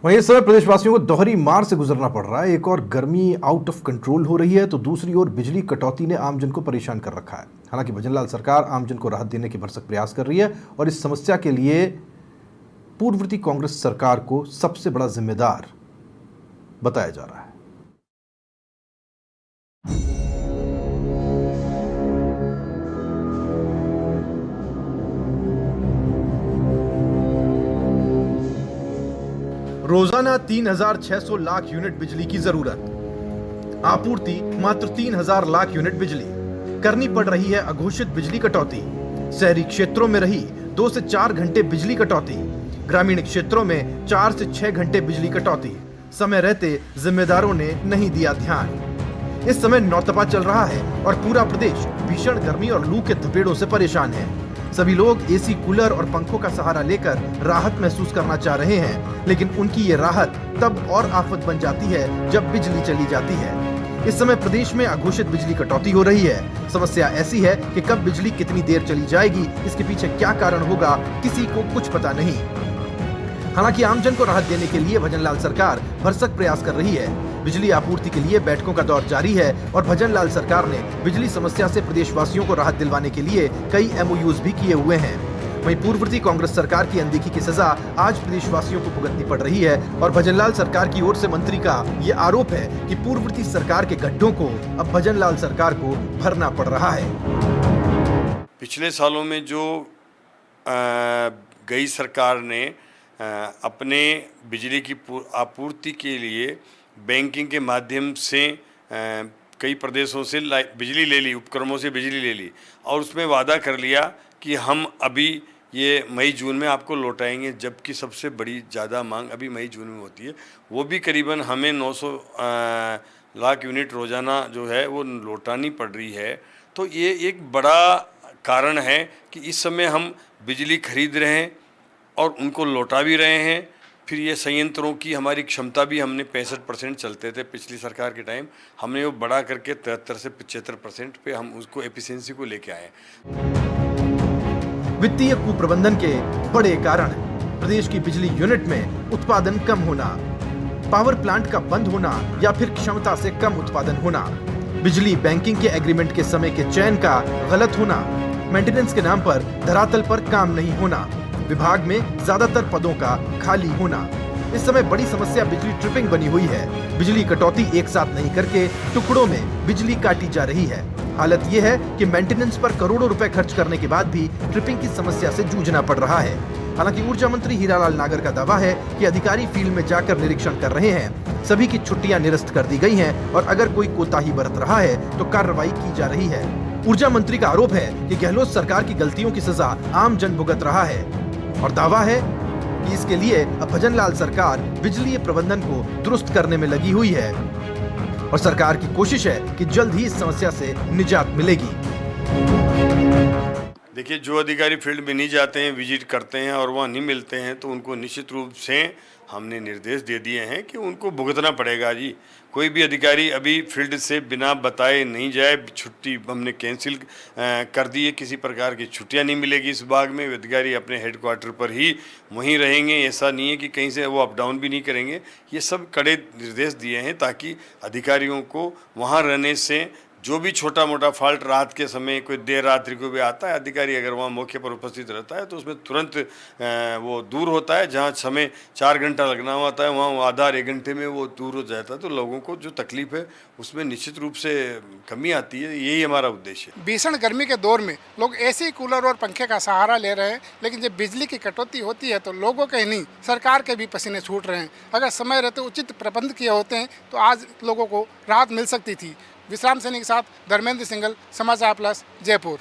वहीं इस समय प्रदेशवासियों को दोहरी मार से गुजरना पड़ रहा है। एक और गर्मी आउट ऑफ कंट्रोल हो रही है तो दूसरी ओर बिजली कटौती ने आमजन को परेशान कर रखा है। हालांकि भजनलाल सरकार आमजन को राहत देने के भरसक प्रयास कर रही है और इस समस्या के लिए पूर्ववर्ती कांग्रेस सरकार को सबसे बड़ा जिम्मेदार बताया जा रहा है। रोजाना 3,600 लाख यूनिट बिजली की जरूरत, आपूर्ति मात्र 3,000 लाख यूनिट बिजली। करनी पड़ रही है अघोषित बिजली कटौती। शहरी क्षेत्रों में रही 2 से 4 घंटे बिजली कटौती, ग्रामीण क्षेत्रों में 4 से 6 घंटे बिजली कटौती। समय रहते जिम्मेदारों ने नहीं दिया ध्यान। इस समय नौतपा चल रहा है और पूरा प्रदेश भीषण गर्मी और लू के थपेड़ों से परेशान है। सभी लोग एसी, कूलर और पंखों का सहारा लेकर राहत महसूस करना चाह रहे हैं, लेकिन उनकी ये राहत तब और आफत बन जाती है जब बिजली चली जाती है। इस समय प्रदेश में अघोषित बिजली कटौती हो रही है। समस्या ऐसी है कि कब बिजली कितनी देर चली जाएगी, इसके पीछे क्या कारण होगा, किसी को कुछ पता नहीं। हालांकि आमजन को राहत देने के लिए भजनलाल सरकार भरसक प्रयास कर रही है। बिजली आपूर्ति के लिए बैठकों का दौर जारी है और भजनलाल सरकार ने बिजली समस्या से प्रदेशवासियों को राहत दिलवाने के लिए कई MOUs भी किए हुए हैं। वहीं पूर्ववर्ती कांग्रेस सरकार की अनदेखी की सजा आज प्रदेशवासियों को भुगतनी पड़ रही है और भजनलाल सरकार की ओर से मंत्री का ये आरोप है कि पूर्ववर्ती सरकार के गड्ढों को अब भजनलाल सरकार को भरना पड़ रहा है। पिछले सालों में जो गई सरकार ने अपने बिजली की आपूर्ति के लिए बैंकिंग के माध्यम से कई प्रदेशों से बिजली ले ली, उपक्रमों से बिजली ले ली और उसमें वादा कर लिया कि हम अभी ये मई जून में आपको लौटाएंगे, जबकि सबसे बड़ी ज़्यादा मांग अभी मई जून में होती है। वो भी करीबन हमें 900 लाख यूनिट रोज़ाना जो है वो लौटानी पड़ रही है। तो ये एक बड़ा कारण है कि इस समय हम बिजली खरीद रहे हैं और उनको लौटा भी रहे हैं। फिर ये संयंत्रों की हमारी क्षमता भी हमने 65% चलते थे पिछली सरकार के टाइम, हमने वो बढ़ा करके 73 से 75% पे हम उसको एफिशिएंसी को लेके आए। वित्तीय कुप्रबंधन के बड़े कारण प्रदेश की बिजली यूनिट में उत्पादन कम होना, पावर प्लांट का बंद होना या फिर क्षमता से कम उत्पादन होना, बिजली बैंकिंग के एग्रीमेंट के समय के चयन का गलत होना, मेंटेनेंस के नाम पर धरातल पर काम नहीं होना, विभाग में ज्यादातर पदों का खाली होना। इस समय बड़ी समस्या बिजली ट्रिपिंग बनी हुई है। बिजली कटौती एक साथ नहीं करके टुकड़ों में बिजली काटी जा रही है। हालत यह है कि मेंटेनेंस पर करोड़ों रुपए खर्च करने के बाद भी ट्रिपिंग की समस्या से जूझना पड़ रहा है। हालांकि ऊर्जा मंत्री हीरालाल नागर का दावा है कि अधिकारी फील्ड में जाकर निरीक्षण कर रहे हैं। सभी की छुट्टियां निरस्त कर दी गई हैं और अगर कोई कोताही बरत रहा है तो कार्रवाई की जा रही है। ऊर्जा मंत्री का आरोप है कि गहलोत सरकार की गलतियों की सजा आम जन भुगत रहा है और दावा है कि इसके लिए अब भजनलाल सरकार बिजली प्रबंधन को दुरुस्त करने में लगी हुई है और सरकार की कोशिश है कि जल्द ही इस समस्या से निजात मिलेगी। देखिए, जो अधिकारी फील्ड में नहीं जाते हैं, विजिट करते हैं और वहाँ नहीं मिलते हैं, तो उनको निश्चित रूप से हमने निर्देश दे दिए हैं कि उनको भुगतना पड़ेगा जी। कोई भी अधिकारी अभी फील्ड से बिना बताए नहीं जाए। छुट्टी हमने कैंसिल कर दी है, किसी प्रकार की छुट्टियां नहीं मिलेगी इस भाग में। अधिकारी अपने हेडक्वार्टर पर ही वहीं रहेंगे, ऐसा नहीं है कि कहीं से वो अप डाउन भी नहीं करेंगे। ये सब कड़े निर्देश दिए हैं ताकि अधिकारियों को वहाँ रहने से जो भी छोटा मोटा फॉल्ट रात के समय कोई देर रात्रि को भी आता है, अधिकारी अगर वहाँ मौके पर उपस्थित रहता है तो उसमें तुरंत वो दूर होता है। जहाँ समय 4 घंटा लगना होता है वहाँ आधा 1 घंटे में वो दूर हो जाता है। तो लोगों को जो तकलीफ है उसमें निश्चित रूप से कमी आती है। यही हमारा उद्देश्य है। भीषण गर्मी के दौर में लोग एसी, कूलर और पंखे का सहारा ले रहे हैं, लेकिन जब बिजली की कटौती होती है तो लोगों के नहीं, सरकार के भी पसीने छूट रहे हैं। अगर समय रहते उचित प्रबंध किए होते हैं तो आज लोगों को राहत मिल सकती थी। विश्राम सैनी के साथ धर्मेंद्र सिंगल, समाचार प्लस, जयपुर।